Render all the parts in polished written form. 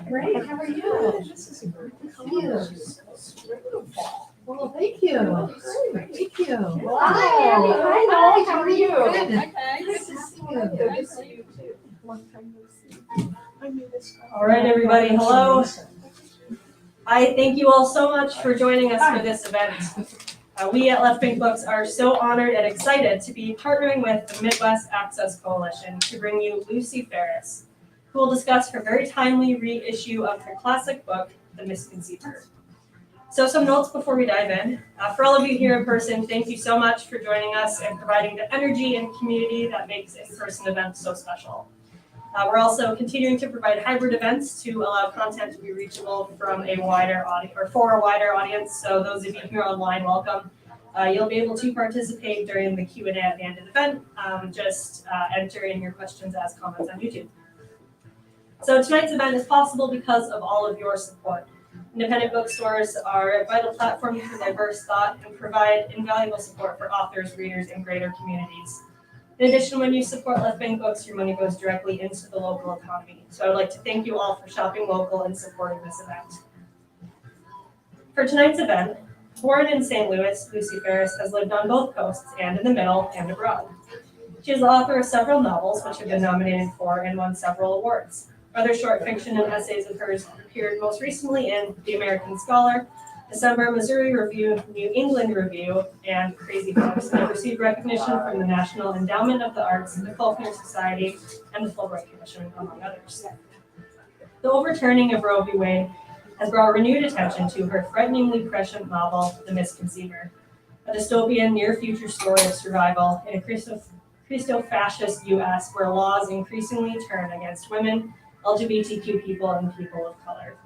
Great, how are you? This is a great Well, thank you. Thank you. Wow. Hi, Annie. Hi, Noel. How are you? Good. Okay. Nice to see you. Good to see you too. Long time no see. I knew this. All right, everybody, hello. I thank you all so much for joining us for this event. We at Left Wing Books are so honored and excited to be partnering with the Midwest Access Coalition to bring you Lucy Ferriss, who will discuss her very timely reissue of her classic book, The Misconceiver. So some notes before we dive in. For all of you here in person, thank you so much for joining us and providing the energy and community that makes in-person events so special. We're also continuing to provide hybrid events to allow content to be reachable from a wider audience or for a wider audience. So those of you here online, welcome. You'll be able to participate during the Q&A at the end of the event. Just enter in your questions as comments on YouTube. So tonight's event is possible because of all of your support. Independent bookstores are a vital platform for diverse thought and provide invaluable support for authors, readers, and greater communities. In addition, when you support Left Wing Books, your money goes directly into the local economy. So I would like to thank you all for shopping local and supporting this event. For tonight's event, born in St. Louis, Lucy Ferriss has lived on both coasts and in the middle and abroad. She is the author of several novels which have been nominated for and won several awards. Other short fiction and essays of hers appeared most recently in The American Scholar, December Missouri Review, New England Review, and Crazyhorse, and received recognition from the National Endowment of the Arts, the Faulkner Society, and the Fulbright Commission, among others. The overturning of Roe v. Wade has brought renewed attention to her frighteningly prescient novel, The Misconceiver, a dystopian near-future story of survival in a Christo-Fascist U.S. where laws increasingly turn against women, LGBTQ people, and people of color.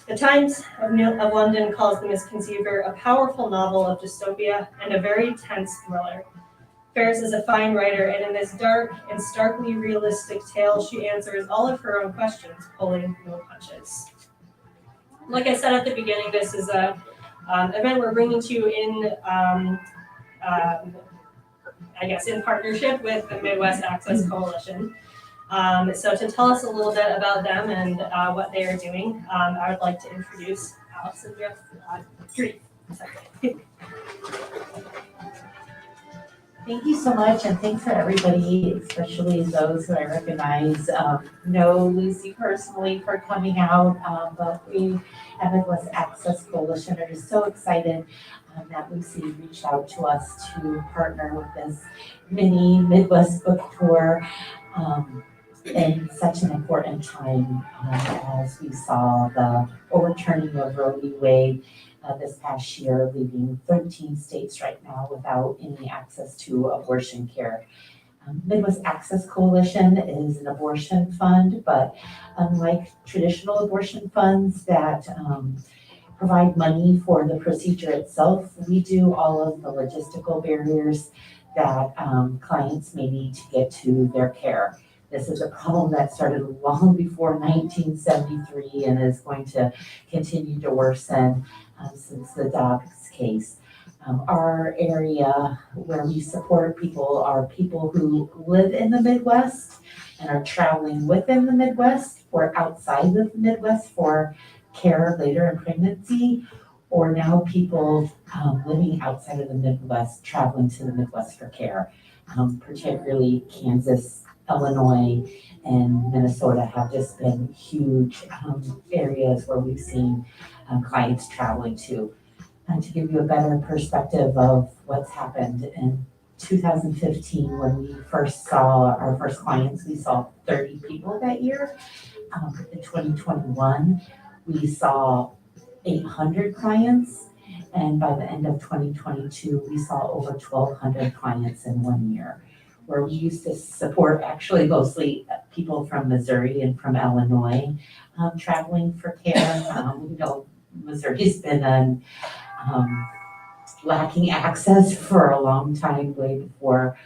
The Times of London calls The Misconceiver a powerful novel of dystopia and a very tense thriller. Ferriss is a fine writer, and in this dark and starkly realistic tale, she answers all of her own questions, pulling no punches. Like I said at the beginning, this is an event we're bringing to you in, in partnership with the Midwest Access Coalition. So to tell us a little bit about them and what they are doing, I would like to introduce Alex and Jeff. Thank you so much, and thanks for everybody, especially those who I recognize, know Lucy personally for coming out, but we at Midwest Access Coalition are just so excited that Lucy reached out to us to partner with this mini Midwest book tour. In such an important time as we saw the overturning of Roe v. Wade this past year, leaving 13 states right now without any access to abortion care. Midwest Access Coalition is an abortion fund, but unlike traditional abortion funds that provide money for the procedure itself, we do all of the logistical barriers that clients may need to get to their care. This is a problem that started long before 1973 and is going to continue to worsen since the Dobbs case. Our area where we support people are people who live in the Midwest and are traveling within the Midwest or outside of the Midwest for care later in pregnancy, or now people living outside of the Midwest traveling to the Midwest for care, particularly Kansas, Illinois, and Minnesota have just been huge areas where we've seen clients traveling to. And to give you a better perspective of what's happened, in 2015, when we first saw our first clients, we saw 30 people that year. In 2021, we saw 800 clients. And by the end of 2022, we saw over 1,200 clients in 1 year. Where we used to support actually mostly people from Missouri and from Illinois traveling for care. We know Missouri's been on lacking access for a long time, way before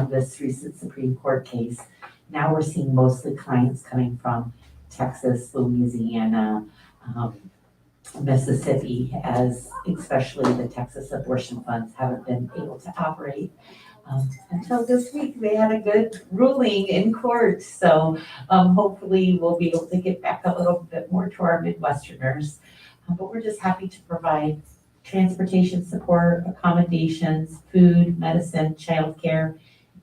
this recent Supreme Court case. Now we're seeing mostly clients coming from Texas, Louisiana, Mississippi, as especially the Texas abortion funds haven't been able to operate Until this week, they had a good ruling in court, so hopefully we'll be able to get back a little bit more to our Midwesterners. But we're just happy to provide transportation support, accommodations, food, medicine, childcare,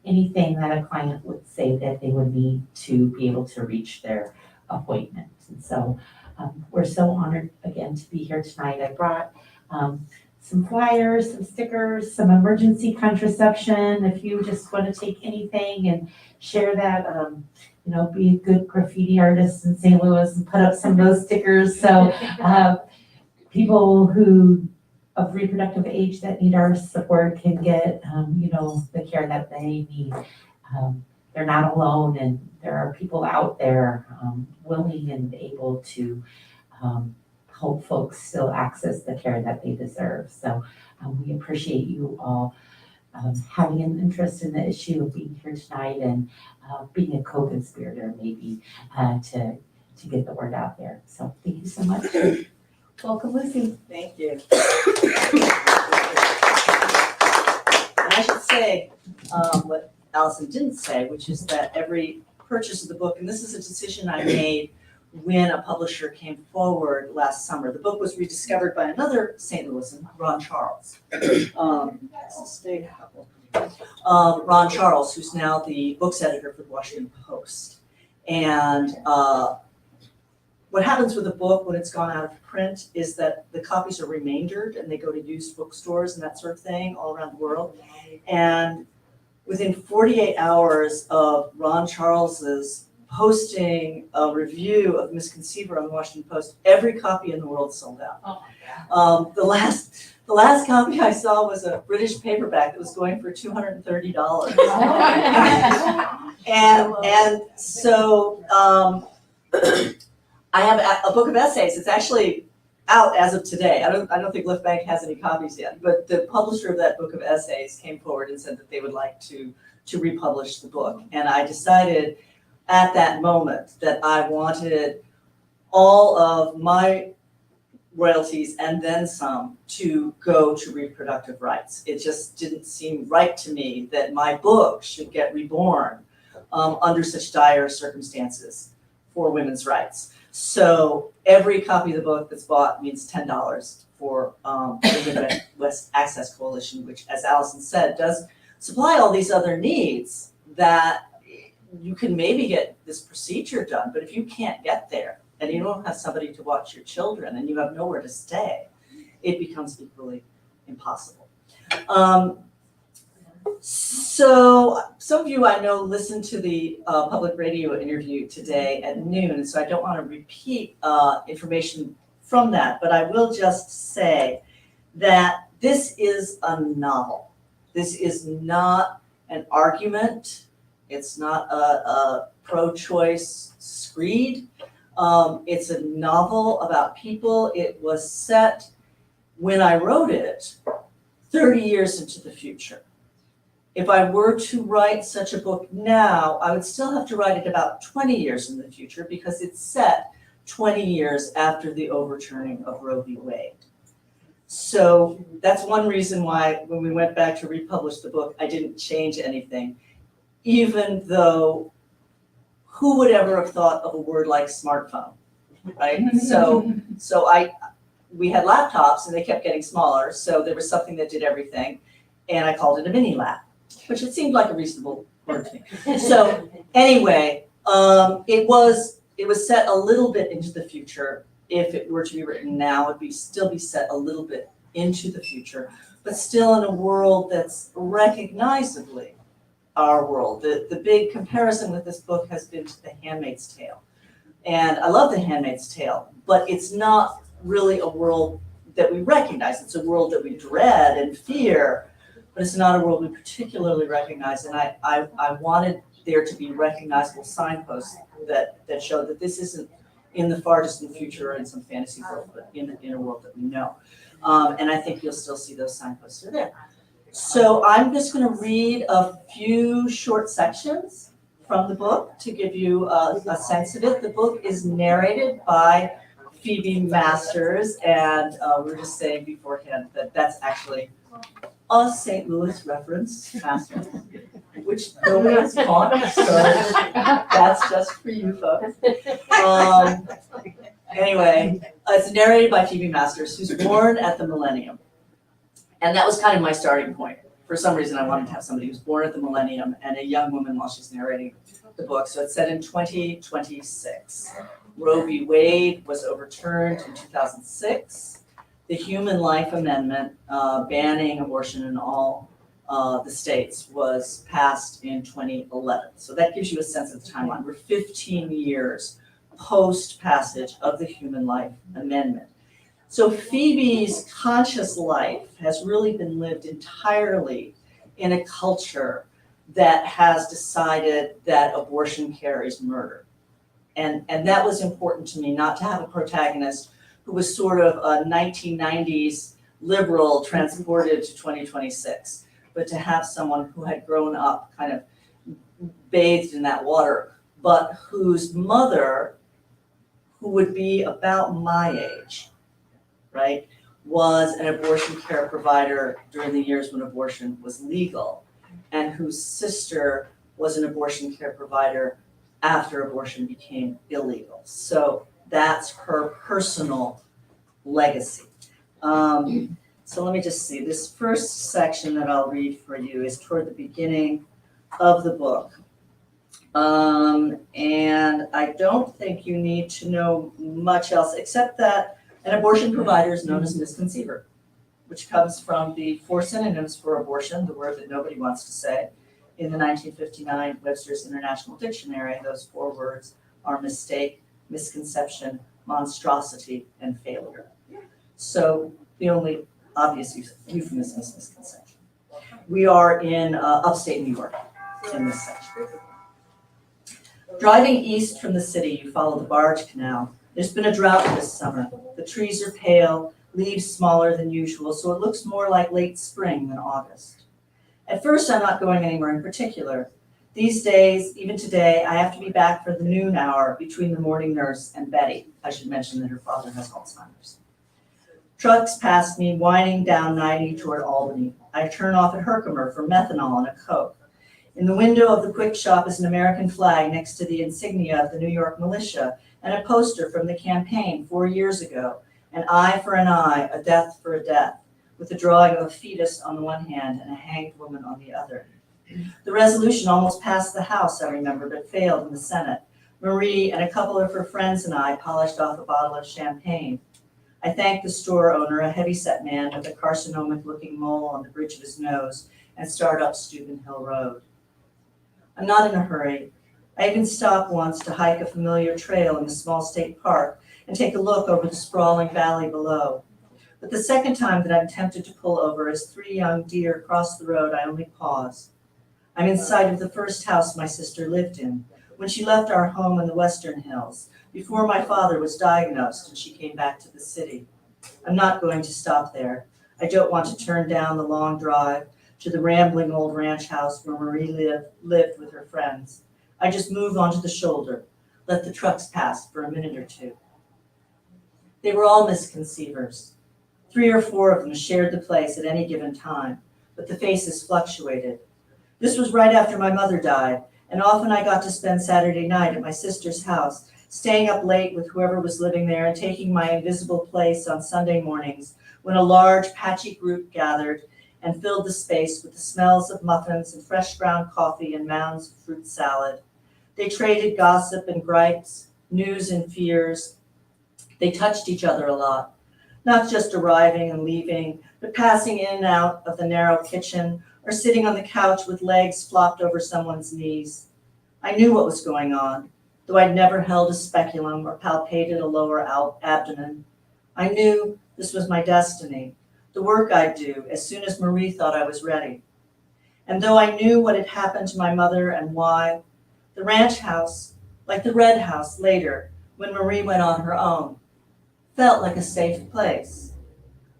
anything that a client would say that they would need to be able to reach their appointment. And so we're so honored again to be here tonight. I brought some flyers, some stickers, some emergency contraception. If you just want to take anything and share that, be a good graffiti artist in St. Louis and put up some of those stickers. So people who of reproductive age that need our support can get, the care that they need. They're not alone, and there are people out there willing and able to help folks still access the care that they deserve. So we appreciate you all having an interest in the issue of being here tonight and being a co-conspirator maybe to get the word out there. So thank you so much. Welcome, Lucy. Thank you. And I should say what Allison didn't say, which is that every purchase of the book, and this is a decision I made when a publisher came forward last summer. The book was rediscovered by another St. Louisan, Ron Charles. Ron Charles, who's now the books editor for the Washington Post. And what happens with a book when it's gone out of print is that the copies are remaindered and they go to used bookstores and that sort of thing all around the world. And within 48 hours of Ron Charles's posting a review of Misconceiver on the Washington Post, every copy in the world sold out. Oh my God. The last copy I saw was a British paperback that was going for $230. And so I have a book of essays. It's actually out as of today. I don't think Left Bank has any copies yet, but the publisher of that book of essays came forward and said that they would like to republish the book. And I decided at that moment that I wanted all of my royalties and then some to go to reproductive rights. It just didn't seem right to me that my book should get reborn under such dire circumstances for women's rights. So every copy of the book that's bought means $10 for the Midwest Access Coalition, which, as Allison said, does supply all these other needs that you can maybe get this procedure done, but if you can't get there and you don't have somebody to watch your children and you have nowhere to stay, it becomes equally impossible. So some of you I know listened to the public radio interview today at noon, so I don't want to repeat information from that, but I will just say that this is a novel. This is not an argument. It's not a pro-choice screed. It's a novel about people. It was set, when I wrote it, 30 years into the future. If I were to write such a book now, I would still have to write it about 20 years in the future because it's set 20 years after the overturning of Roe v. Wade. So that's one reason why when we went back to republish the book, I didn't change anything, even though who would ever have thought of a word like smartphone, right? So we had laptops and they kept getting smaller, so there was something that did everything, and I called it a mini lap, which it seemed like a reasonable word to me. So anyway, it was set a little bit into the future. If it were to be written now, it would still be set a little bit into the future, but still in a world that's recognizably our world. The big comparison with this book has been to The Handmaid's Tale. And I love The Handmaid's Tale, but it's not really a world that we recognize. It's a world that we dread and fear, but it's not a world we particularly recognize. And I wanted there to be recognizable signposts that showed that this isn't in the far distant future or in some fantasy world, but in a world that we know. And I think you'll still see those signposts are there. So I'm just going to read a few short sections from the book to give you a sense of it. The book is narrated by Phoebe Masters, and we were just saying beforehand that that's actually a St. Louis reference, master, which nobody has caught, so that's just for you folks. Anyway, it's narrated by Phoebe Masters, who's born at the millennium. And that was kind of my starting point. For some reason, I wanted to have somebody who's born at the millennium and a young woman while she's narrating the book. So it's set in 2026. Roe v. Wade was overturned in 2006. The Human Life Amendment banning abortion in all the states was passed in 2011. So that gives you a sense of the timeline. We're 15 years post-passage of the Human Life Amendment. So Phoebe's conscious life has really been lived entirely in a culture that has decided that abortion carries murder. And that was important to me, not to have a protagonist who was sort of a 1990s liberal transported to 2026, but to have someone who had grown up kind of bathed in that water, but whose mother, who would be about my age, right, was an abortion care provider during the years when abortion was legal, and whose sister was an abortion care provider after abortion became illegal. So that's her personal legacy. So let me just see. This first section that I'll read for you is toward the beginning of the book. And I don't think you need to know much else except that an abortion provider is known as Misconceiver, which comes from the 4 synonyms for abortion, the word that nobody wants to say. In the 1959 Webster's International Dictionary, those 4 words are mistake, misconception, monstrosity, and failure. So the only obvious euphemism is misconception. We are in upstate New York in this section. Driving east from the city, you follow the barge canal. There's been a drought this summer. The trees are pale, leaves smaller than usual, so it looks more like late spring than August. At first, I'm not going anywhere in particular. These days, even today, I have to be back for the noon hour between the morning nurse and Betty. I should mention that her father has Alzheimer's. Trucks pass me, winding down 90 toward Albany. I turn off at Herkimer for methanol and a Coke. In the window of the quick shop is an American flag next to the insignia of the New York militia and a poster from the campaign 4 years ago, an eye for an eye, a death for a death, with a drawing of a fetus on the one hand and a hanged woman on the other. The resolution almost passed the House, I remember, but failed in the Senate. Marie and a couple of her friends and I polished off a bottle of champagne. I thanked the store owner, a heavy-set man with a carcinoma-looking mole on the bridge of his nose, and start up Steuben Hill Road. I'm not in a hurry. I even stopped once to hike a familiar trail in a small state park and take a look over the sprawling valley below. But the second time that I'm tempted to pull over as 3 young deer cross the road, I only pause. I'm in sight of the first house my sister lived in, when she left our home in the Western Hills, before my father was diagnosed and she came back to the city. I'm not going to stop there. I don't want to turn down the long drive to the rambling old ranch house where Marie lived with her friends. I just move onto the shoulder, let the trucks pass for a minute or 2. They were all misconceivers. 3 or 4 of them shared the place at any given time, but the faces fluctuated. This was right after my mother died, and often I got to spend Saturday night at my sister's house, staying up late with whoever was living there and taking my invisible place on Sunday mornings when a large, patchy group gathered and filled the space with the smells of muffins and fresh ground coffee and mounds of fruit salad. They traded gossip and gripes, news and fears. They touched each other a lot, not just arriving and leaving, but passing in and out of the narrow kitchen or sitting on the couch with legs flopped over someone's knees. I knew what was going on, though I'd never held a speculum or palpated a lower abdomen. I knew this was my destiny, the work I'd do as soon as Marie thought I was ready. And though I knew what had happened to my mother and why, the ranch house, like the red house later, when Marie went on her own, felt like a safe place.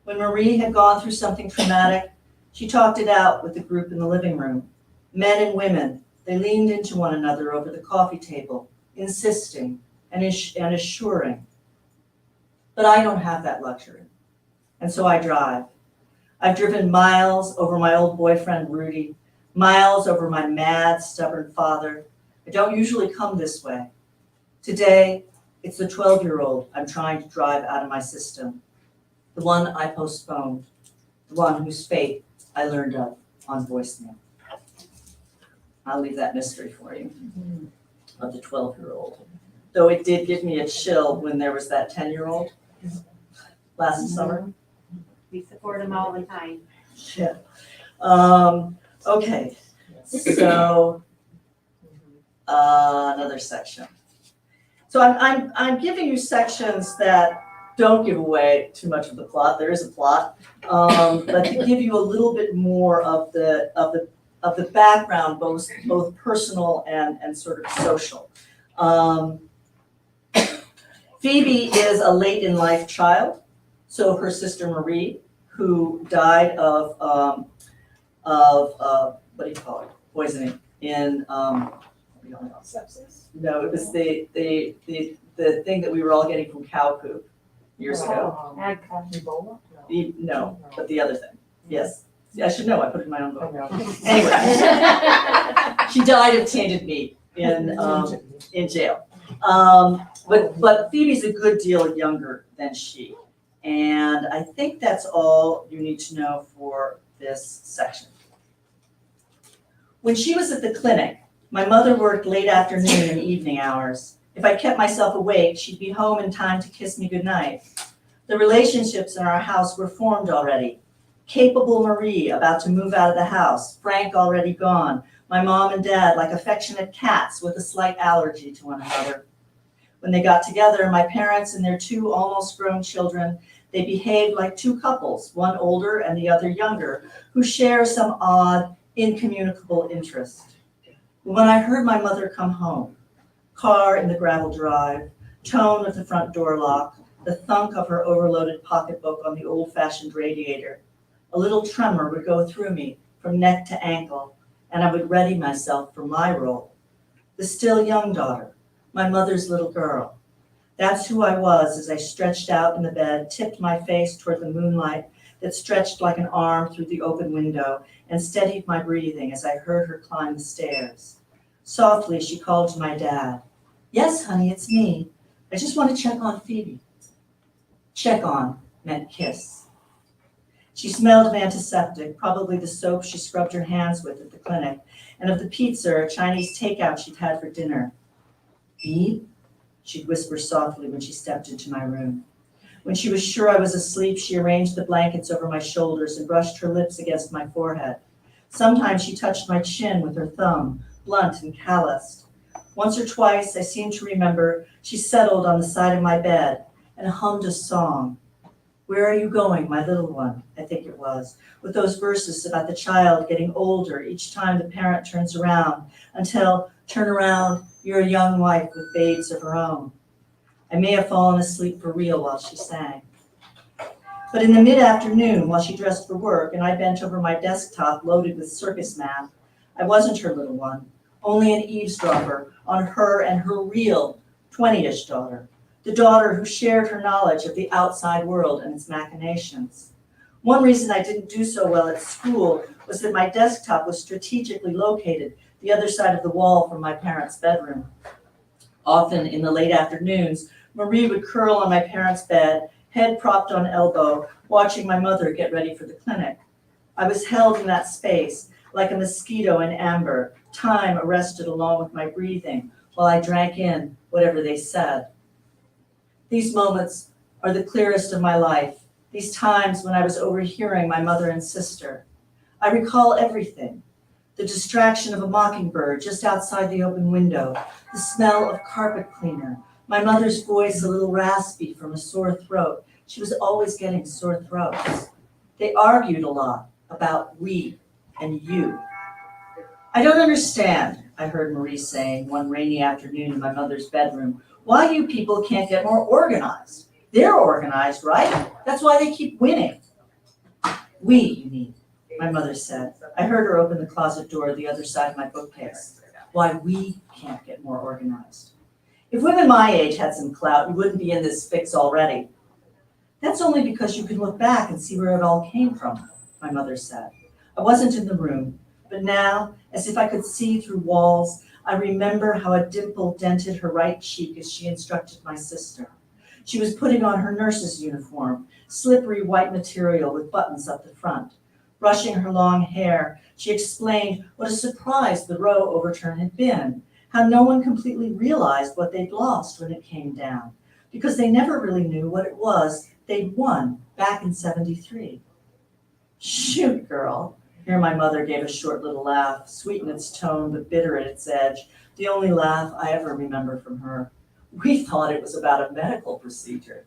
When Marie had gone through something traumatic, she talked it out with the group in the living room. Men and women, they leaned into one another over the coffee table, insisting and assuring. But I don't have that luxury, and so I drive. I've driven miles over my old boyfriend, Rudy, miles over my mad, stubborn father. I don't usually come this way. Today, it's the 12-year-old I'm trying to drive out of my system, the one I postponed, the one whose fate I learned of on voicemail. I'll leave that mystery for you, of the 12-year-old. Though it did give me a chill when there was that 10-year-old last summer. We support them all the time. Yeah. Okay, so another section. So I'm giving you sections that don't give away too much of the plot. There is a plot, but to give you a little bit more of the background, both personal and sort of social. Phoebe is a late in life child. So her sister Marie, who died of what do you call it? Poisoning in Sepsis. no, it was the thing that we were all getting from cow poop years ago. Ebola? No, but the other thing. Yes. I should know. I put it in my own book. No. Anyway, she died of tainted meat in jail. But Phoebe's a good deal younger than she. And I think that's all you need to know for this section. When she was at the clinic, my mother worked late afternoon and evening hours. If I kept myself awake, she'd be home in time to kiss me goodnight. The relationships in our house were formed already. Capable Marie about to move out of the house, Frank already gone, my mom and dad like affectionate cats with a slight allergy to one another. When they got together, my parents and their two almost grown children, they behaved like two couples, one older and the other younger, who share some odd, incommunicable interest. When I heard my mother come home, car in the gravel drive, tone of the front door lock, the thunk of her overloaded pocketbook on the old-fashioned radiator, a little tremor would go through me from neck to ankle, and I would ready myself for my role. The still young daughter, my mother's little girl. That's who I was as I stretched out in the bed, tipped my face toward the moonlight that stretched like an arm through the open window, and steadied my breathing as I heard her climb the stairs. Softly, she called to my dad. Yes, honey, it's me. I just want to check on Phoebe. Check on meant kiss. She smelled of antiseptic, probably the soap she scrubbed her hands with at the clinic, and of the pizza or Chinese takeout she'd had for dinner. Phoebe? She'd whisper softly when she stepped into my room. When she was sure I was asleep, she arranged the blankets over my shoulders and brushed her lips against my forehead. Sometimes she touched my chin with her thumb, blunt and calloused. Once or twice, I seem to remember, she settled on the side of my bed and hummed a song. Where are you going, my little one? I think it was, with those verses about the child getting older each time the parent turns around, until, turn around, you're a young wife with babes of her own. I may have fallen asleep for real while she sang. But in the mid-afternoon, while she dressed for work and I bent over my desktop loaded with circus math, I wasn't her little one, only an eavesdropper on her and her real 20-ish daughter, the daughter who shared her knowledge of the outside world and its machinations. One reason I didn't do so well at school was that my desktop was strategically located the other side of the wall from my parents' bedroom. Often in the late afternoons, Marie would curl on my parents' bed, head propped on elbow, watching my mother get ready for the clinic. I was held in that space like a mosquito in amber, time arrested along with my breathing while I drank in whatever they said. These moments are the clearest of my life, these times when I was overhearing my mother and sister. I recall everything. The distraction of a mockingbird just outside the open window, the smell of carpet cleaner, my mother's voice a little raspy from a sore throat. She was always getting sore throats. They argued a lot about we and you. I don't understand, I heard Marie saying one rainy afternoon in my mother's bedroom, why you people can't get more organized. They're organized, right? That's why they keep winning. We, you mean, my mother said. I heard her open the closet door the other side of my bookcase. Why we can't get more organized. If women my age had some clout, you wouldn't be in this fix already. That's only because you can look back and see where it all came from. my mother said. I wasn't in the room, but now, as if I could see through walls, I remember how a dimple dented her right cheek as she instructed my sister. She was putting on her nurse's uniform, slippery white material with buttons up the front. Brushing her long hair, she explained what a surprise the row overturn had been, how no one completely realized what they'd lost when it came down, because they never really knew what it was they'd won back in '73. Shoot, girl. Here my mother gave a short little laugh, sweet in its tone but bitter at its edge, the only laugh I ever remember from her. We thought it was about a medical procedure.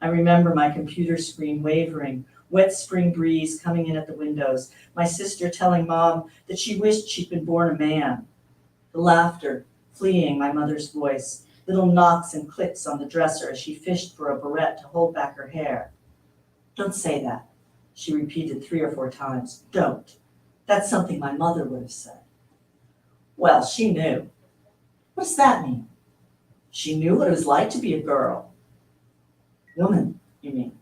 I remember my computer screen wavering, wet spring breeze coming in at the windows, my sister telling Mom that she wished she'd been born a man. The laughter fleeing my mother's voice, little knocks and clicks on the dresser as she fished for a barrette to hold back her hair. Don't say that, she repeated 3 or 4 times. Don't. That's something my mother would have said. Well, she knew. What does that mean? She knew what it was like to be a girl. Woman, you mean?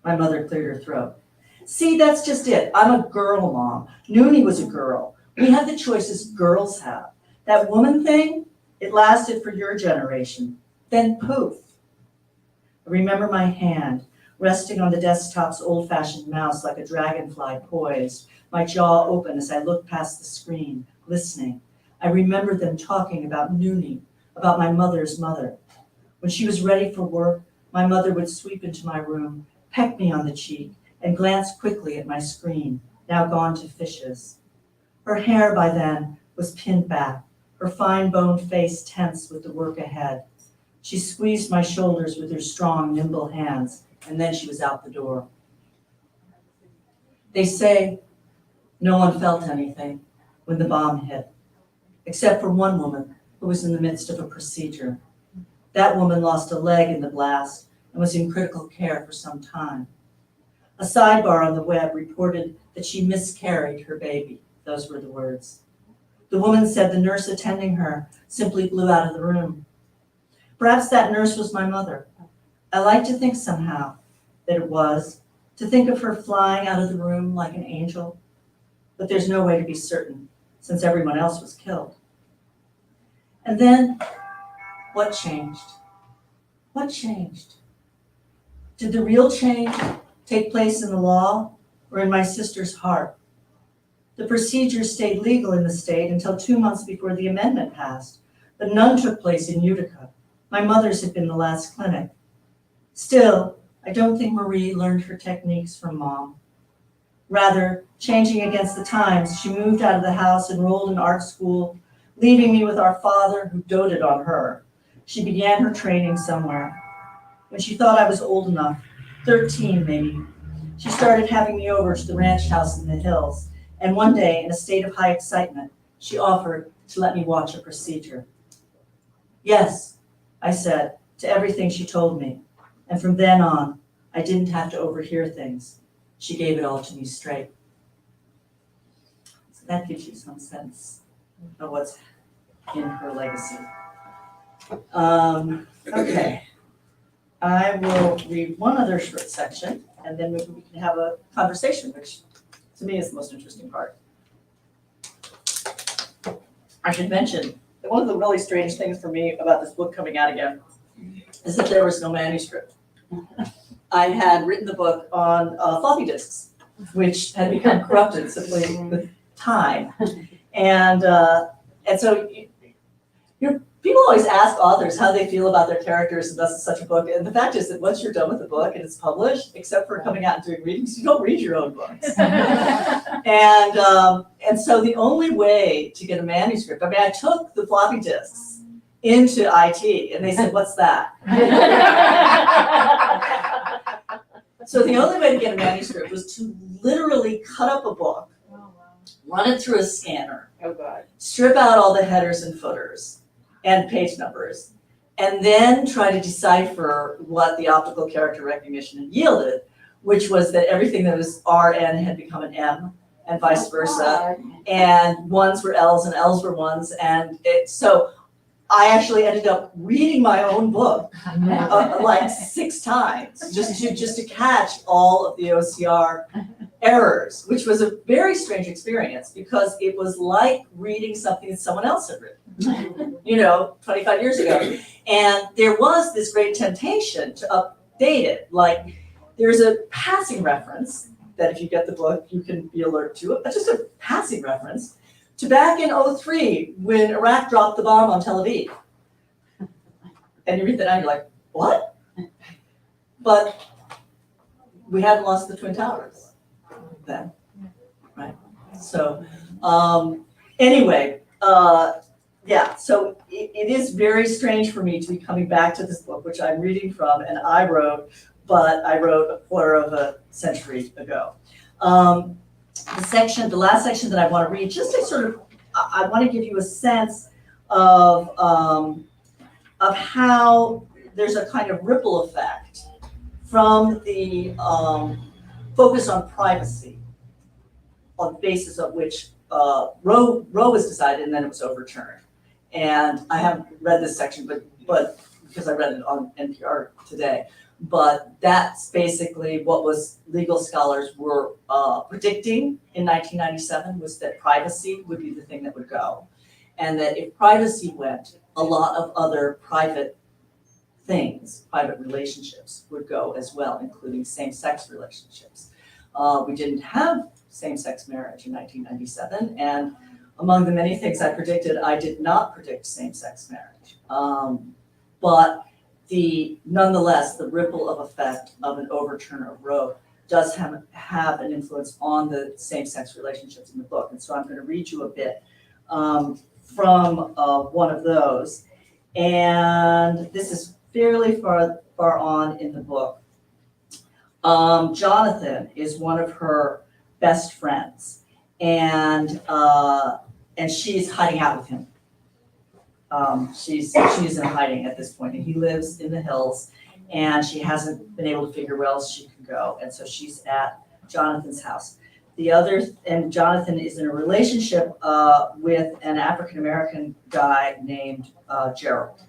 My mother cleared her throat. See, that's just it. I'm a girl, Mom. Noonie was a girl. We have the choices girls have. That woman thing, it lasted for your generation. Then poof. I remember my hand resting on the desktop's old-fashioned mouse like a dragonfly poised, my jaw open as I looked past the screen, listening. I remember them talking about Noonie, about my mother's mother. When she was ready for work, my mother would sweep into my room, peck me on the cheek, and glance quickly at my screen, now gone to fishes. Her hair by then was pinned back, her fine-boned face tense with the work ahead. She squeezed my shoulders with her strong, nimble hands, and then she was out the door. They say no one felt anything when the bomb hit, except for one woman who was in the midst of a procedure. That woman lost a leg in the blast and was in critical care for some time. A sidebar on the web reported that she miscarried her baby. Those were the words. The woman said the nurse attending her simply blew out of the room. Perhaps that nurse was my mother. I like to think somehow that it was, to think of her flying out of the room like an angel. But there's no way to be certain, since everyone else was killed. And then, what changed? What changed? Did the real change take place in the law or in my sister's heart? The procedure stayed legal in the state until 2 months before the amendment passed, but none took place in Utica. My mother's had been the last clinic. Still, I don't think Marie learned her techniques from Mom. Rather, changing against the times, she moved out of the house, enrolled in art school, leaving me with our father who doted on her. She began her training somewhere. When she thought I was old enough, 13 maybe, she started having me over to the ranch house in the hills, and one day, in a state of high excitement, she offered to let me watch a procedure. Yes, I said, to everything she told me, and from then on, I didn't have to overhear things. She gave it all to me straight. So that gives you some sense of what's in her legacy. Okay. I will read one other short section, and then maybe we can have a conversation, which to me is the most interesting part. I should mention that one of the really strange things for me about this book coming out again is that there was no manuscript. I had written the book on floppy disks, which had become corrupted simply with time. And so people always ask authors how they feel about their characters and thus such a book. And the fact is that once you're done with the book and it's published, except for coming out and doing readings, you don't read your own books. And so the only way to get a manuscript, I mean, I took the floppy disks into IT and they said, "What's that?" So the only way to get a manuscript was to literally cut up a book, run it through a scanner, strip out all the headers and footers and page numbers, and then try to decipher what the optical character recognition had yielded, which was that everything that was RN had become an M and vice versa, and ones were L's and L's were ones, and so I actually ended up reading my own book like 6 times just to catch all of the OCR errors, which was a very strange experience because it was like reading something that someone else had written, 25 years ago. And there was this great temptation to update it. Like there's a passing reference that if you get the book, you can be alert to it, but just a passing reference to back in 2003 when Iraq dropped the bomb on Tel Aviv. And you read that and you're like, what? But we hadn't lost the Twin Towers then, right? So anyway, yeah, so it is very strange for me to be coming back to this book, which I'm reading from and I wrote, but I wrote a quarter of a century ago. The last section that I want to read, just to sort of, I want to give you a sense of how there's a kind of ripple effect from the focus on privacy, on the basis of which Roe was decided and then it was overturned. And I haven't read this section, but because I read it on NPR today. But that's basically what legal scholars were predicting in 1997, was that privacy would be the thing that would go. And that if privacy went, a lot of other private things, private relationships would go as well, including same-sex relationships. We didn't have same-sex marriage in 1997, and among the many things I predicted, I did not predict same-sex marriage. But nonetheless, the ripple of effect of an overturn of Roe does have an influence on the same-sex relationships in the book. And so I'm going to read you a bit from one of those. And this is fairly far on in the book. Jonathan is one of her best friends, and she's hiding out with him. She's in hiding at this point, and he lives in the hills, and she hasn't been able to figure where else she can go, and so she's at Jonathan's house. And Jonathan is in a relationship with an African-American guy named Gerald.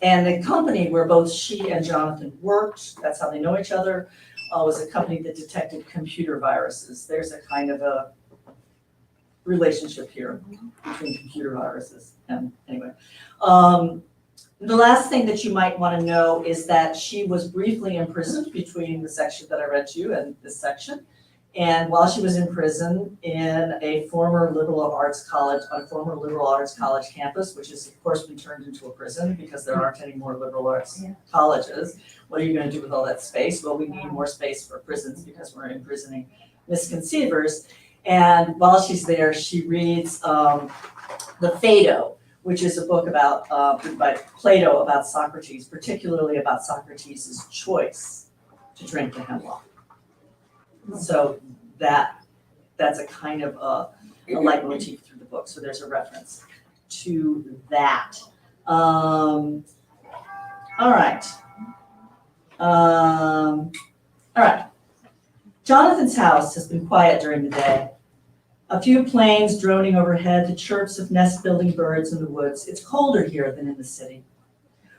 And the company where both she and Jonathan worked, that's how they know each other, was a company that detected computer viruses. There's a kind of a relationship here between computer viruses. And anyway, the last thing that you might want to know is that she was briefly imprisoned between the section that I read to you and this section. And while she was in prison in a former liberal arts college, on a former liberal arts college campus, which has of course been turned into a prison because there aren't any more liberal arts colleges. What are you going to do with all that space? Well, we need more space for prisons because we're imprisoning misconceivers. And while she's there, she reads The Phaedo, which is a book written by Plato about Socrates, particularly about Socrates' choice to drink the hemlock. So that's a kind of a leitmotif through the book. So there's a reference to that. All right. Jonathan's house has been quiet during the day. A few planes droning overhead, the chirps of nest-building birds in the woods. It's colder here than in the city.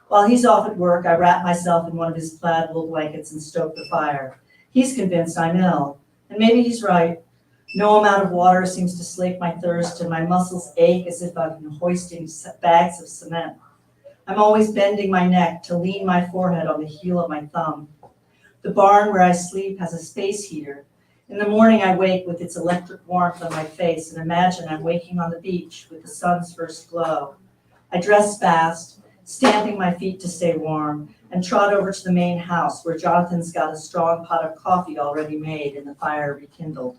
While he's off at work, I wrap myself in one of his plaid wool blankets and stoke the fire. He's convinced I'm ill, and maybe he's right. No amount of water seems to slake my thirst, and my muscles ache as if I've been hoisting bags of cement. I'm always bending my neck to lean my forehead on the heel of my thumb. The barn where I sleep has a space heater. In the morning, I wake with its electric warmth on my face and imagine I'm waking on the beach with the sun's first glow. I dress fast, stamping my feet to stay warm, and trot over to the main house where Jonathan's got a strong pot of coffee already made and the fire rekindled.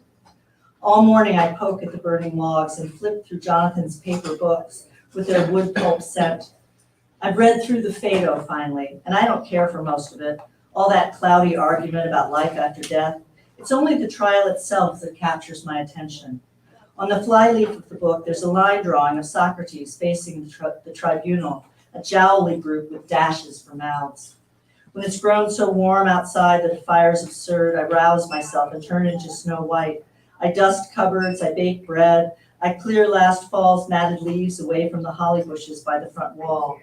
All morning I poke at the burning logs and flip through Jonathan's paper books with their wood pulp scent. I've read through the Phaedo finally, and I don't care for most of it, all that cloudy argument about life after death. It's only the trial itself that captures my attention. On the flyleaf of the book, there's a line drawing of Socrates facing the tribunal, a jowly group with dashes for mouths. When it's grown so warm outside that the fire's absurd, I rouse myself and turn into Snow White. I dust cupboards, I bake bread, I clear last fall's matted leaves away from the holly bushes by the front wall.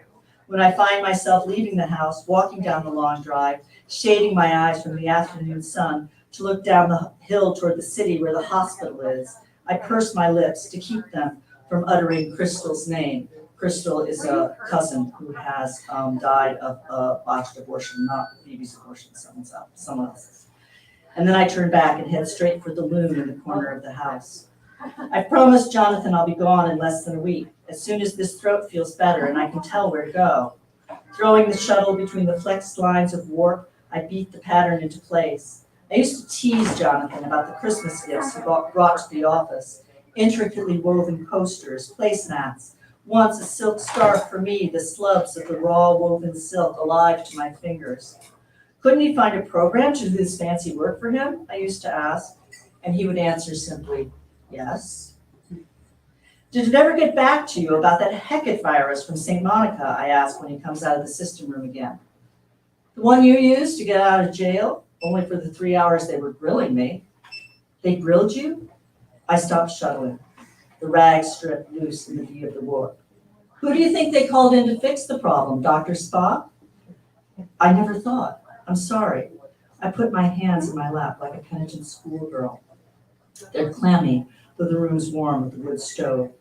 when I find myself leaving the house, walking down the long drive, shading my eyes from the afternoon sun to look down the hill toward the city where the hospital is, I purse my lips to keep them from uttering Crystal's name. Crystal is a cousin who has died of a botched abortion, not Phoebe's abortion, someone else's. And then I turn back and head straight for the loom in the corner of the house. I promised Jonathan I'll be gone in less than a week, as soon as this throat feels better and I can tell where to go. Throwing the shuttle between the flexed lines of warp, I beat the pattern into place. I used to tease Jonathan about the Christmas gifts he brought to the office, intricately woven posters, placemats, once a silk scarf for me, the slubs of the raw woven silk alive to my fingers. Couldn't he find a program to do this fancy work for him? I used to ask, and he would answer simply, yes. Did it ever get back to you about that Hecate virus from St. Monica? I asked when he comes out of the system room again. The one you used to get out of jail, only for the 3 hours they were grilling me. They grilled you? I stopped shuttling, the rag stripped loose in the V of the warp. Who do you think they called in to fix the problem, Dr. Spock? I never thought. I'm sorry. I put my hands in my lap like a penitent schoolgirl. They're clammy, though the room's warm with the wood stove.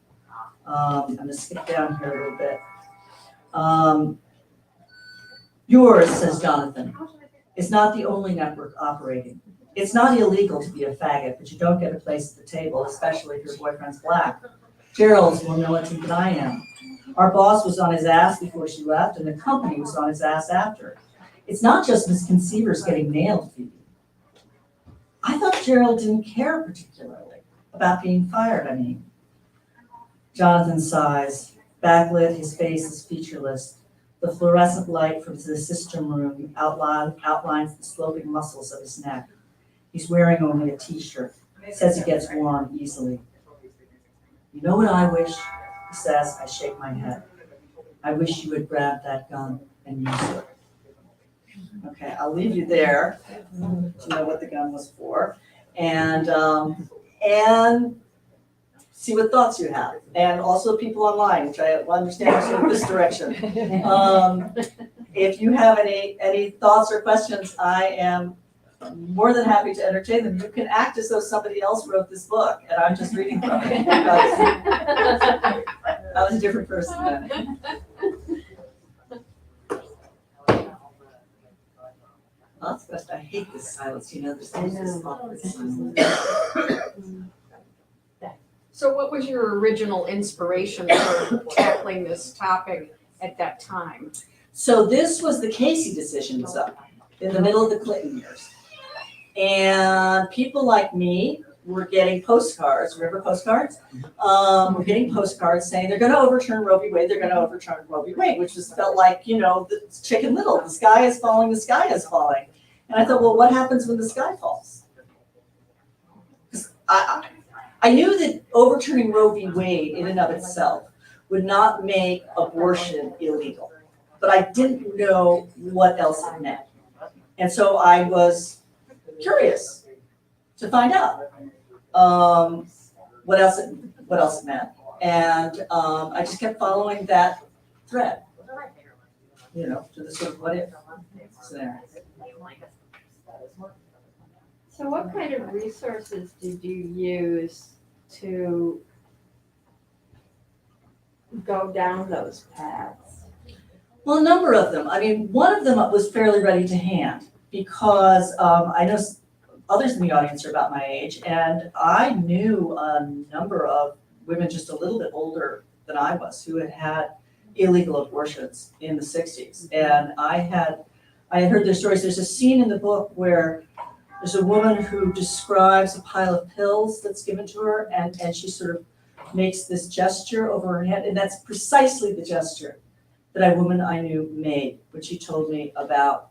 I'm going to skip down here a little bit. Yours, says Jonathan, is not the only network operating. It's not illegal to be a faggot, but you don't get a place at the table, especially if your boyfriend's black. Gerald's more militant than I am. Our boss was on his ass before she left, and the company was on his ass after. It's not just Misconceiver's getting nailed, Phoebe. I thought Gerald didn't care particularly about being fired, I mean. Jonathan sighs. Backlit, his face is featureless. The fluorescent light from the system room outlines the sloping muscles of his neck. He's wearing only a t-shirt. Says he gets warm easily. You know what I wish? He says. I shake my head. I wish you would grab that gun and use it. Okay, I'll leave you there to know what the gun was for, and see what thoughts you have, and also people online, which I understand sort of this direction. If you have any thoughts or questions, I am more than happy to entertain them. You can act as though somebody else wrote this book, and I'm just reading from it. I was a different person then. Oh, that's best. I hate this silence. You know, there's this awkward silence. So what was your original inspiration for tackling this topic at that time? So this was the Casey decision was up in the middle of the Clinton years. And people like me were getting postcards, river postcards, were getting postcards saying they're going to overturn Roe v. Wade, they're going to overturn Roe v. Wade, which just felt like, you know, the Chicken Little, the sky is falling, the sky is falling. And I thought, well, what happens when the sky falls? Because I knew that overturning Roe v. Wade in and of itself would not make abortion illegal, but I didn't know what else it meant. And so I was curious to find out what else it meant. And I just kept following that thread, you know, to the sort of what if scenario. So what kind of resources did you use to go down those paths? Well, a number of them. I mean, one of them was fairly ready to hand because I know others in the audience are about my age, and I knew a number of women just a little bit older than I was who had had illegal abortions in the 60s. And I had heard their stories. There's a scene in the book where there's a woman who describes a pile of pills that's given to her, and she sort of makes this gesture over her head, and that's precisely the gesture that a woman I knew made when she told me about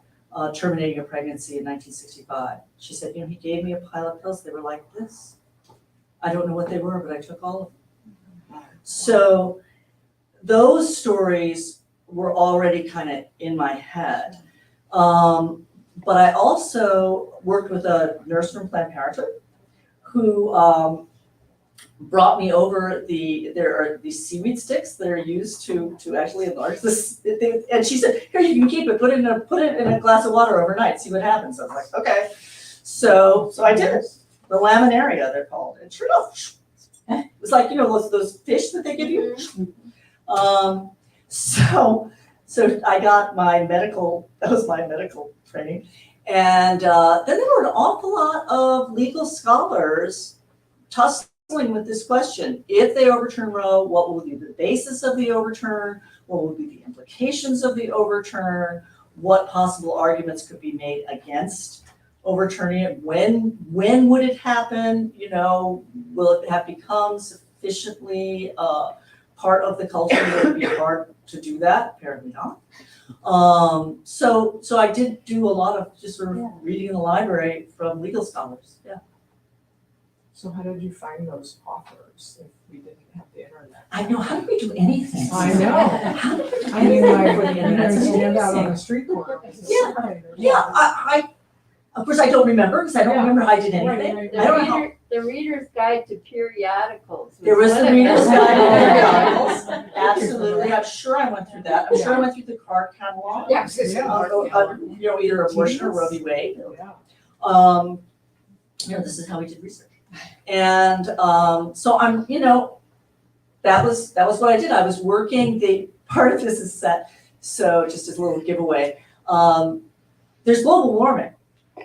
terminating a pregnancy in 1965. She said, you know, he gave me a pile of pills. They were like this. I don't know what they were, but I took all of them. So those stories were already kind of in my head. But I also worked with a nurse from Planned Parenthood who brought me over there are these seaweed sticks that are used to actually enlarge this thing. And she said, here, you can keep it, put it in a glass of water overnight, see what happens. I was like, okay. So I did it. The laminaria, they're called. And sure enough, it was like, those fish that they give you. So I got that was my medical training. And then there were an awful lot of legal scholars tussling with this question. If they overturn Roe, what will be the basis of the overturn? What will be the implications of the overturn? What possible arguments could be made against overturning it? When would it happen? Will it have become sufficiently part of the culture that it would be hard to do that? Apparently not. So I did do a lot of just sort of reading in the library from legal scholars. Yeah. So how did you find those authors if we didn't have the internet? I know. How did we do anything? I know. How did we do I mean, anything like, before the internet? It's stand out on amazing. the street corner. Yeah. I of course I don't remember because I don't remember how I did anything. Right. I don't know how. The Reader's Guide to Periodicals. There was one the of Reader's them. Guide to Periodicals. Absolutely. I'm sure I went through that. I'm sure I went through the card catalog. Yes. Either abortion or Roe v. Wade. Yeah. This is how we did research. And so I'm, that was what I did. I was working, the part of this is set, so just as a little giveaway. There's global warming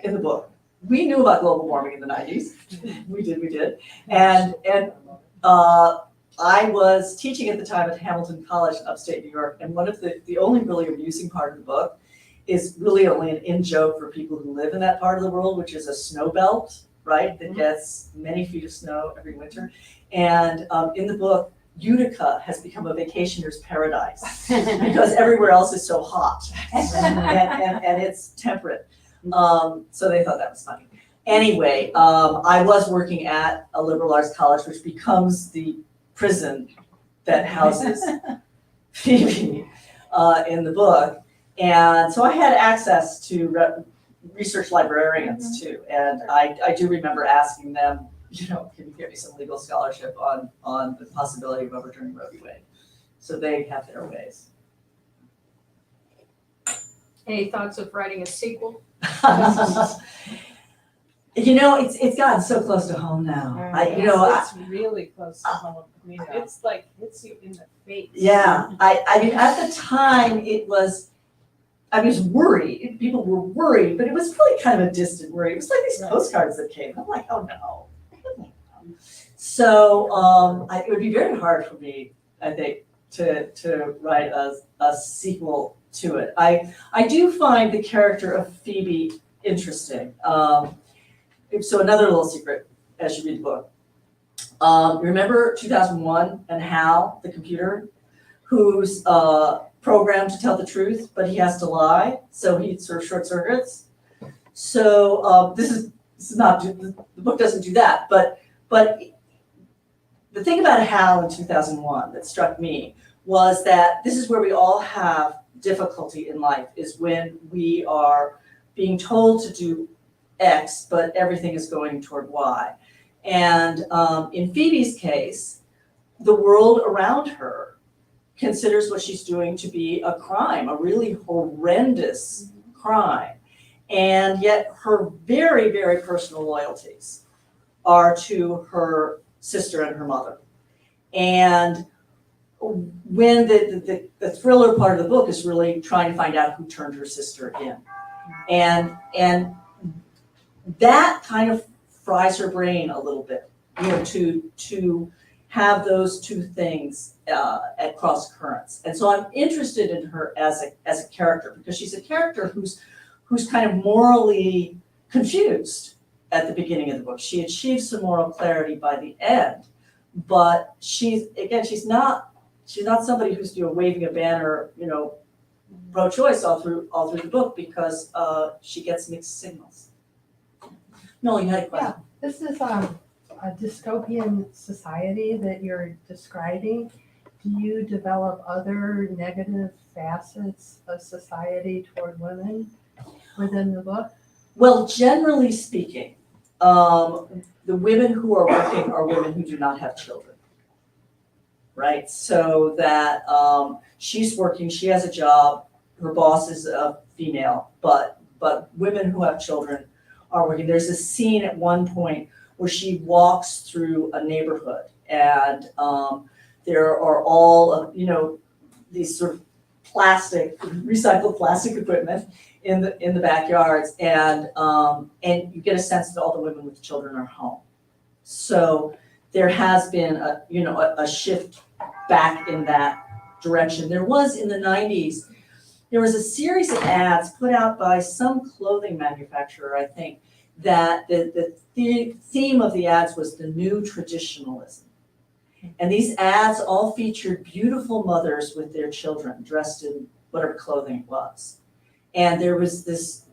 in the book. We knew about global warming in the 90s. We did. And I was teaching at the time at Hamilton College in upstate New York, and one of the only really amusing part of the book is really only an in-joke for people who live in that part of the world, which is a snow belt, right, that gets many feet of snow every winter. And in the book, Utica has become a vacationer's paradise because everywhere else is so hot and it's temperate. So they thought that was funny. Anyway, I was working at a liberal arts college, which becomes the prison that houses Phoebe in the book. And so I had access to research librarians too. And I do remember asking them, can you give me some legal scholarship on the possibility of overturning Roe v. Wade? So they have their ways. Any thoughts of writing a sequel? It's gotten so close to home now. It's really close to home. I mean, it's like hits you in the face. Yeah, I mean, at the time I was worried. People were worried, but it was really kind of a distant worry. It was like these postcards that came. I'm like, oh no. So it would be very hard for me, I think, to write a sequel to it. I do find the character of Phoebe interesting. So another little secret as you read the book. Remember 2001 and Hal, the computer, who's programmed to tell the truth, but he has to lie, so he sort of short circuits. So this is not, the book doesn't do that, but the thing about Hal in 2001 that struck me was that this is where we all have difficulty in life, is when we are being told to do X, but everything is going toward Y. And in Phoebe's case, the world around her considers what she's doing to be a crime, a really horrendous crime. And yet her very, very personal loyalties are to her sister and her mother. And when the thriller part of the book is really trying to find out who turned her sister in. And that kind of fries her brain a little bit, to have those two things at cross currents. And so I'm interested in her as a character, because she's a character who's kind of morally confused at the beginning of the book. She achieves some moral clarity by the end, but she's not somebody who's waving a banner, pro-choice all through the book, because she gets mixed signals. No, you had a question. This is a dystopian society that you're describing. Do you develop other negative facets of society toward women within the book? Well, generally speaking, the women who are working are women who do not have children. Right, so that she's working, she has a job, her boss is a female, but women who have children are working. There's a scene at one point where she walks through a neighborhood and there are all, these sort of recycled plastic equipment in the backyards, and you get a sense that all the women with children are home. So there has been a shift back in that direction. There was in the 90s, there was a series of ads put out by some clothing manufacturer, I think, that the theme of the ads was the new traditionalism. And these ads all featured beautiful mothers with their children dressed in whatever clothing it was. And there was this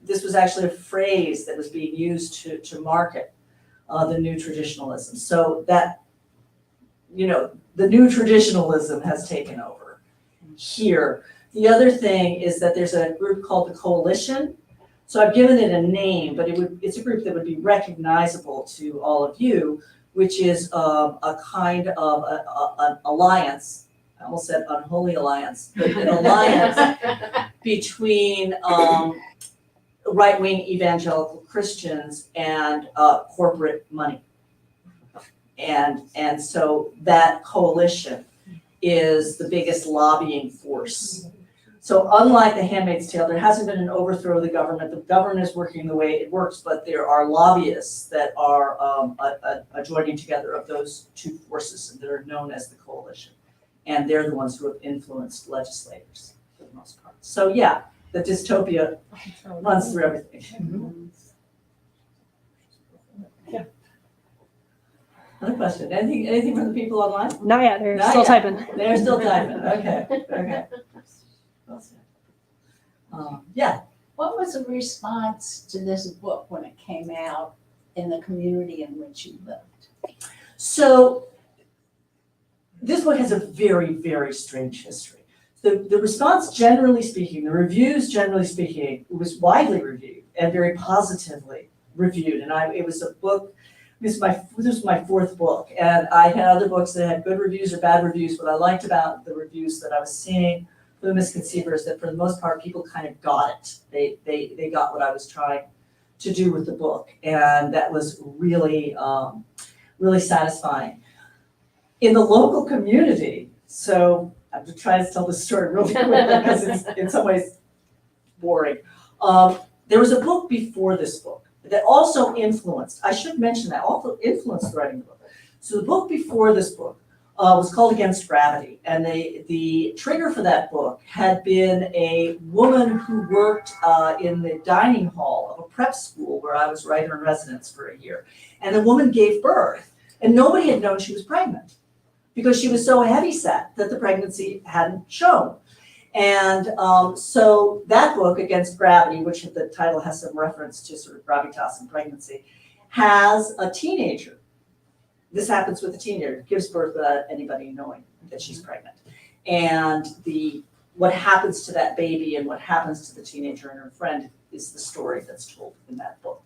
was actually a phrase that was being used to market the new traditionalism. So that, the new traditionalism has taken over here. The other thing is that there's a group called the Coalition. So I've given it a name, but it's a group that would be recognizable to all of you, which is a kind of an alliance. I almost said unholy alliance, but an alliance between right-wing evangelical Christians and corporate money. And so that coalition is the biggest lobbying force. So unlike The Handmaid's Tale, there hasn't been an overthrow of the government. The government is working the way it works, but there are lobbyists that are a joining together of those two forces, and they're known as the coalition. And they're the ones who have influenced legislators for the most part. So yeah, the dystopia runs through everything. Yeah. Another question, anything from the people online? Not yet, they're Not still yet. typing. They're still typing, okay. Yeah, What was the response to this book when it came out in the community in which you lived? so this book has a very, very strange history. The response, generally speaking, the reviews, generally speaking, was widely reviewed and very positively reviewed. And it was a book, this was my fourth book, and I had other books that had good reviews or bad reviews. What I liked about the reviews that I was seeing for the Misconceiver is that for the most part, people kind of got it. They got what I was trying to do with the book, and that was really, really satisfying. In the local community, so I'm just trying to tell this story really quickly because it's in some ways boring. There was a book before this book that also influenced, I should mention that, also influenced the writing of the book. So the book before this book was called Against Gravity, and the trigger for that book had been a woman who worked in the dining hall of a prep school where I was writer in residence for a year. And the woman gave birth, and nobody had known she was pregnant because she was so heavyset that the pregnancy hadn't shown. And so that book, Against Gravity, which the title has some reference to sort of gravitas and pregnancy, has a teenager. This happens with a teenager, gives birth without anybody knowing that she's pregnant. And what happens to that baby and what happens to the teenager and her friend is the story that's told in that book.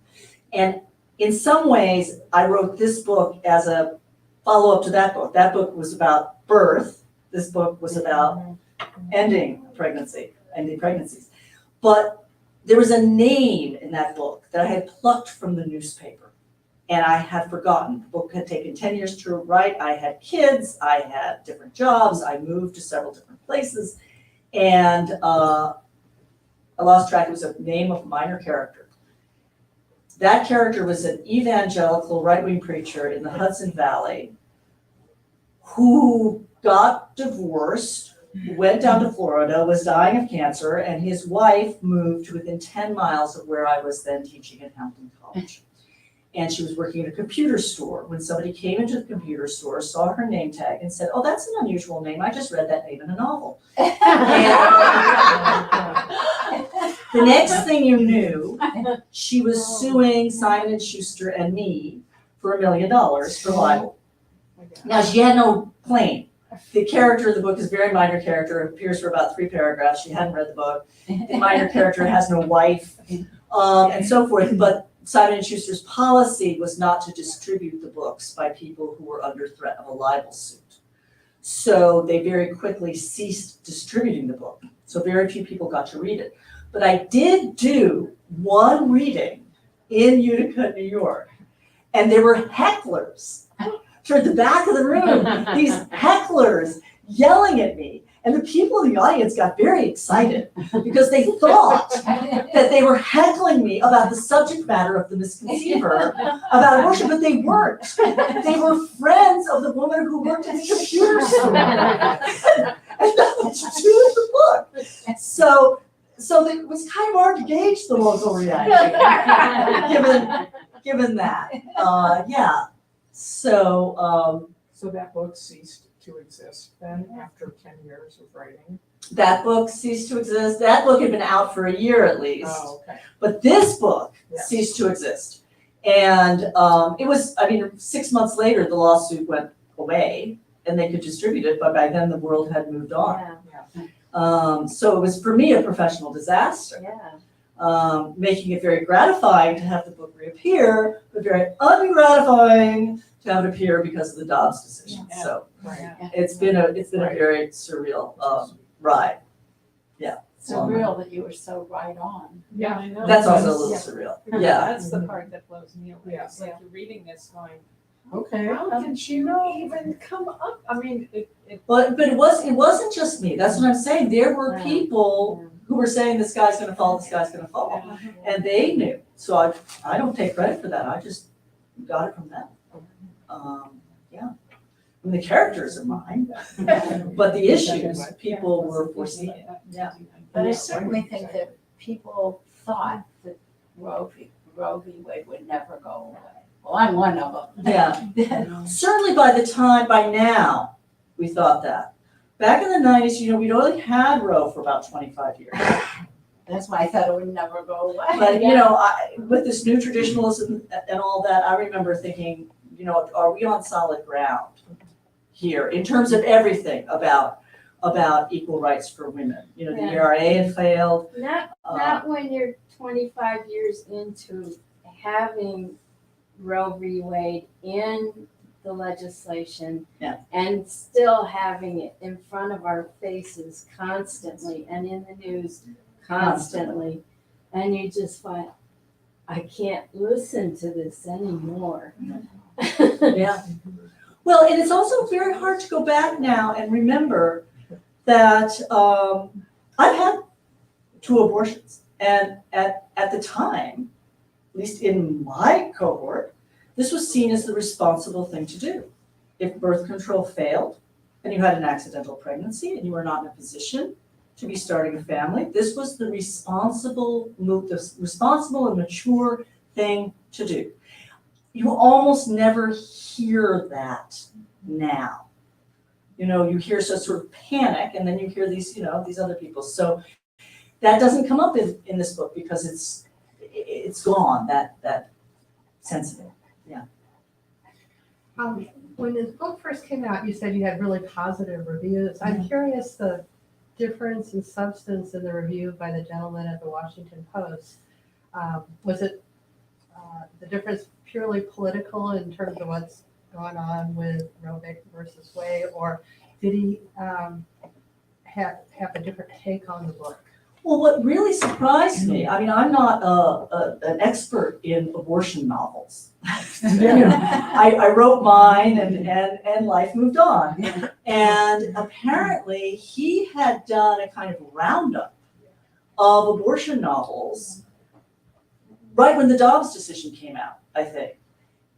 And in some ways, I wrote this book as a follow-up to that book. That book was about birth. This book was about ending pregnancies. But there was a name in that book that I had plucked from the newspaper, and I had forgotten. The book had taken 10 years to write. I had kids, I had different jobs, I moved to several different places, and I lost track. It was a name of a minor character. That character was an evangelical right-wing preacher in the Hudson Valley who got divorced, went down to Florida, was dying of cancer, and his wife moved to within 10 miles of where I was then teaching at Hampton College. And she was working at a computer store when somebody came into the computer store, saw her name tag, and said, "Oh, that's an unusual name. I just read that name in a novel." The next thing you knew, she was suing Simon & Schuster and me for $1 million for libel. Now, she had no claim. The character in the book is a very minor character. It appears for about 3 paragraphs. She hadn't read the book. The minor character has no wife, and so forth. But Simon & Schuster's policy was not to distribute the books by people who were under threat of a libel suit. So they very quickly ceased distributing the book. So very few people got to read it. But I did do one reading in Utica, New York, and there were hecklers toward the back of the room, these hecklers yelling at me. And the people in the audience got very excited because they thought that they were heckling me about the subject matter of the Misconceiver about abortion, but they weren't. They were friends of the woman who worked at the computer store and nothing to do with the book. So it was kind of hard to gauge the local reaction, given that. Yeah. So that book ceased to exist then after 10 years of writing? that book ceased to exist. That book had been out for a year at least. Oh, okay. But this book Yes. ceased to exist. And it was, 6 months later, the lawsuit went away and they could distribute it, but by then the world had moved on. So it was, for me, a professional disaster. Making it very gratifying to have the book reappear, but very ungratifying to have it appear because of the Dobbs decision. Yeah. So Right. it's been a very surreal ride. Surreal that you were so right on. Yeah, I know. That's also a little surreal. Yeah. That's the part that blows me away. Yeah. It's like you're reading this going, Okay. how did you even come up? I mean, it But it wasn't just me. That's what I'm saying. There were people who were saying the sky's gonna fall, the sky's gonna fall. And they knew. So I don't take credit for that. I just got it from them. I mean, the characters are mine, but the issues, people were foreseeing. Yeah. But I certainly think that people thought that Roe v. Wade would never go away. Well, I'm one of them. Yeah. Certainly by now, we thought that. Back in the 90s, we'd only had Roe for about 25 years. That's why I thought it would never go away. But, with this new traditionalism and all that, I remember thinking, are we on solid ground here in terms of everything about equal rights for women? The ERA had failed. Not when you're 25 years into having Roe v. Wade in the legislation and still having it in front of our faces constantly and in the news constantly. And you just find, I can't listen to this anymore. Yeah. Well, and it's also very hard to go back now and remember that I've had 2 abortions. And at the time, at least in my cohort, this was seen as the responsible thing to do. If birth control failed and you had an accidental pregnancy and you were not in a position to be starting a family, this was the responsible and mature thing to do. You almost never hear that now. You hear sort of panic, and then you hear these other people. So that doesn't come up in this book because it's gone, that sensitive. Yeah. When this book first came out, you said you had really positive reviews. I'm curious the difference in substance in the review by the gentleman at the Washington Post. Was it the difference purely political in terms of what's going on with Roe versus Wade, or did he have a different take on the book? Well, what really surprised me, I'm not an expert in abortion novels. I wrote mine and life moved on. And apparently he had done a kind of roundup of abortion novels right when the Dobbs decision came out, I think.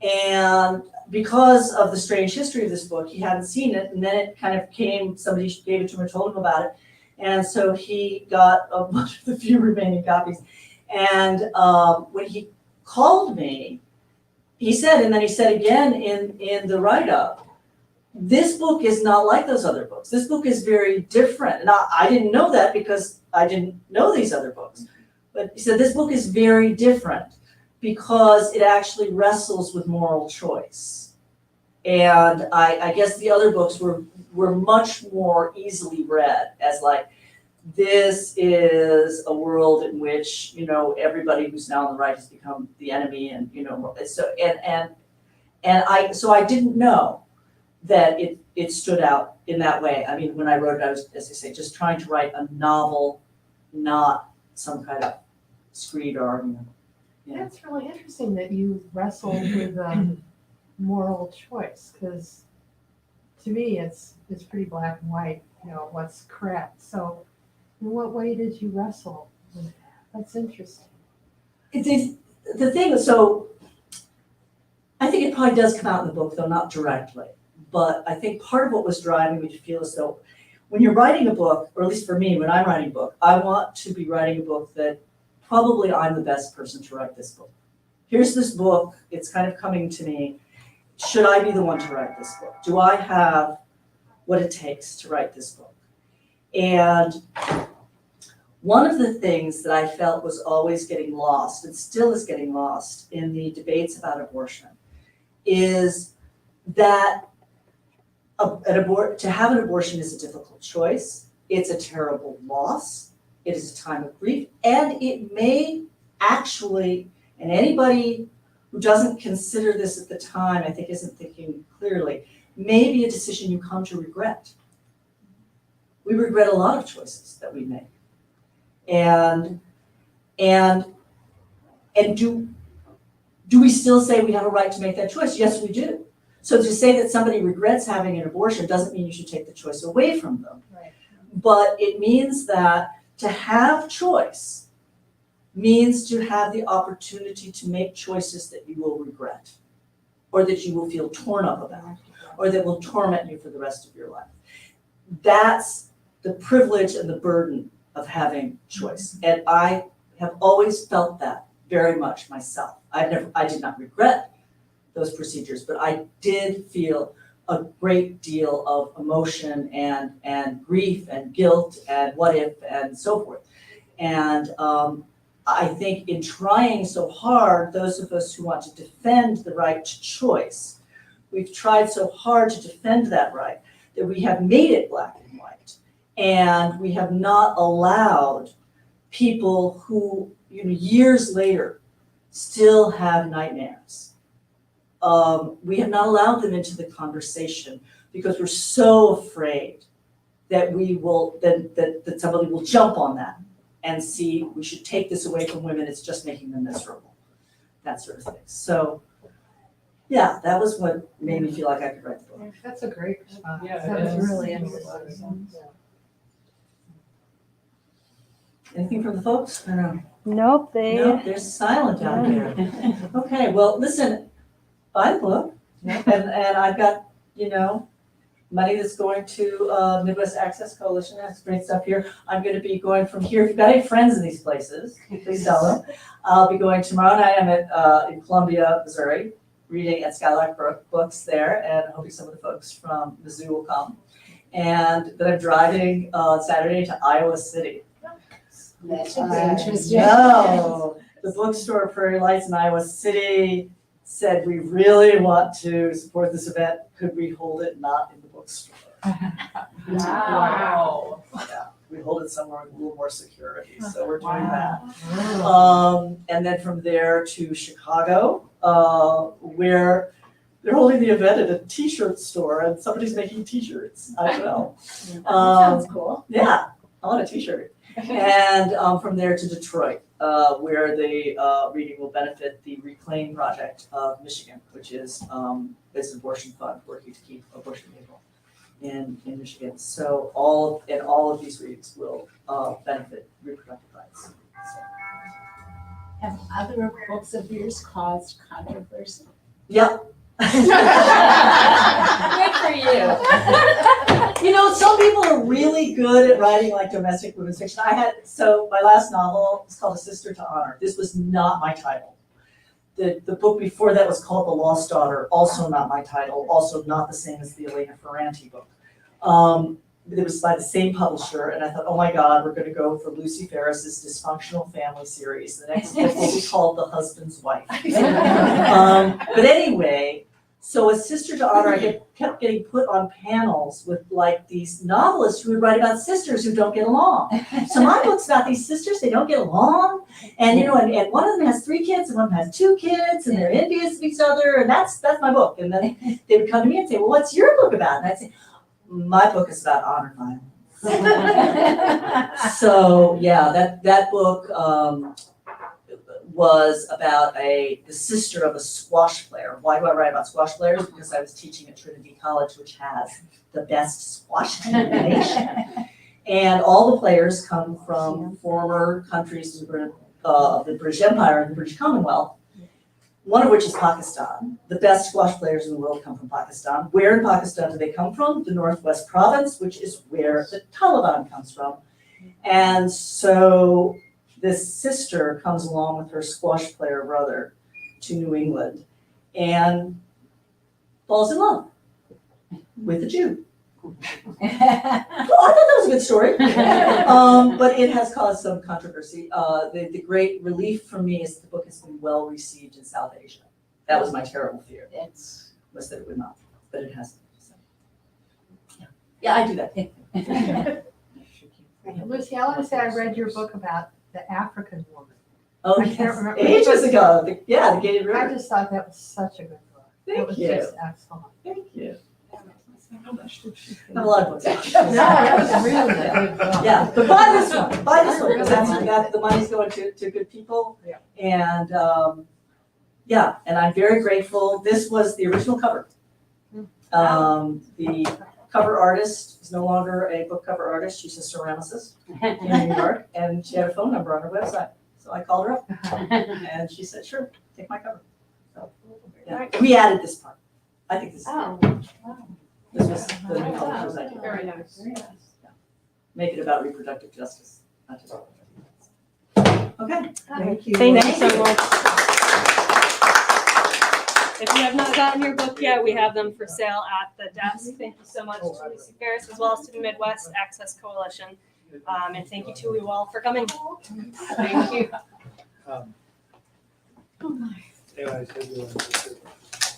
And because of the strange history of this book, he hadn't seen it, and then it kind of came, somebody gave it to him or told him about it. And so he got a bunch of the few remaining copies. And when he called me, he said, and then he said again in the write-up, this book is not like those other books. This book is very different. And I didn't know that because I didn't know these other books. But he said this book is very different because it actually wrestles with moral choice. And I guess the other books were much more easily read as like, this is a world in which, you know, everybody who's now on the right has become the enemy, and, you know, so, so I didn't know that it stood out in that way. I mean, when I wrote it, I was, as I say, just trying to write a novel, not some kind of screed or argument. Yeah. That's really interesting that you wrestled with a moral choice, because to me, it's pretty black and white, you know, what's correct. So in what way did you wrestle with that? That's interesting. The thing is, so I think it probably does come out in the book, though not directly. But I think part of what was driving me to feel as though when you're writing a book, or at least for me, when I'm writing a book, I want to be writing a book that probably I'm the best person to write this book. Here's this book, it's kind of coming to me. Should I be the one to write this book? Do I have what it takes to write this book? And one of the things that I felt was always getting lost, and still is getting lost in the debates about abortion, is that to have an abortion is a difficult choice. It's a terrible loss. It is a time of grief, and it may actually, and anybody who doesn't consider this at the time, I think isn't thinking clearly, may be a decision you come to regret. We regret a lot of choices that we make. And do we still say we have a right to make that choice? Yes, we do. So to say that somebody regrets having an abortion doesn't mean you should take the choice away from them. Right. But it means that to have choice means to have the opportunity to make choices that you will regret, or that you will feel torn up about, or that will torment you for the rest of your life. That's the privilege and the burden of having choice. And I have always felt that very much myself. I did not regret those procedures, but I did feel a great deal of emotion and grief and guilt and what if and so forth. And I think in trying so hard, those of us who want to defend the right to choice, we've tried so hard to defend that right that we have made it black and white. And we have not allowed people who, you know, years later still have nightmares. We have not allowed them into the conversation because we're so afraid that we will, that somebody will jump on that and see, we should take this away from women, it's just making them miserable, that sort of thing. So, yeah, that was what made me feel like I could write the book. That's a great response. Yeah, That it was is. really It interesting. is. Anything from the folks? I don't know. Nope, No, they're silent out there. Okay, well, listen, buy the book, and I've got, you know, money that's going to Midwest Access Coalition. That's great stuff here. I'm going to be going from here. If you've got any friends in these places, please tell them. I'll be going tomorrow night. I'm at in Columbia, Missouri, reading at Skylark Books there, and hoping some of the folks from Mizzou will come. And then I'm driving Saturday to Iowa City. That should be interesting. No, the bookstore Prairie Lights in Iowa City said, we really want to support this event. Could we hold it not in the bookstore? Wow. Yeah, we hold it somewhere with a little more security, so we're doing that. Wow. And then from there to Chicago, where they're holding the event at a t-shirt store and somebody's making t-shirts. I don't know. Sounds cool. Yeah, I want a t-shirt. And from there to Detroit, where the reading will benefit the Reclaim Project of Michigan, which is an abortion fund working to keep abortion legal in Michigan. So all of these readings will benefit reproductive rights. So, Have other books of yours caused controversy? yeah. Good for you. You know, some people are really good at writing like domestic women's fiction. So my last novel is called A Sister to Honor. This was not my title. The book before that was called The Lost Daughter, also not my title, also not the same as the Elena Ferrante book. It was by the same publisher, and I thought, oh my God, we're going to go for Lucy Ferriss's Dysfunctional Family series. The next book will be called The Husband's Wife. But anyway, So as Sister to Honor, I kept getting put on panels with like these novelists who would write about sisters who don't get along. So my book's about these sisters, they don't get along. And you know, and one of them has 3 kids and one of them has 2 kids and they're envious of each other. And that's my book. And then they would come to me and say, well, what's your book about? And I'd say, my book is about honor violence. So yeah, that book was about the sister of a squash player. Why do I write about squash players? Because I was teaching at Trinity College, which has the best squash team in the nation. And all the players come from former countries of the British Empire and the British Commonwealth, one of which is Pakistan. The best squash players in the world come from Pakistan. Where in Pakistan do they come from? The Northwest Province, which is where the Taliban comes from. And so this sister comes along with her squash player brother to New England and falls in love with a Jew. Well, I thought that was a good story, but it has caused some controversy. The great relief for me is the book has been well received in South Asia. That was my terrible fear, was that it would not, but it hasn't. So. Yeah, I do that. Lucy, I want to say I read your book about the African woman. Oh, I can't remember. ages ago. The Gated River. I just thought that was such a good book. It was Thank you. just excellent. Thank you. I have a lot of books. No, that was really good book. Yeah, but buy this one. Buy this one because the money's going to good people. Yeah. And yeah, and I'm very grateful. This was the original cover. The cover artist is no longer a book cover artist. She's a ceramicist in New York, and she had a phone number on her website. So I called her up, and she said, "Sure, take my cover." So yeah, we added this part. I think this is this was the new publisher's idea. Very nice. Make it about reproductive justice, not just. Okay. Thank you. Thank you so much. If you have not gotten your book yet, we have them for sale at the desk. Thank you so much to Lucy Ferriss as well as to the Midwest Access Coalition. And thank you to you all for coming. Thank you. Anyway, I said we wanted to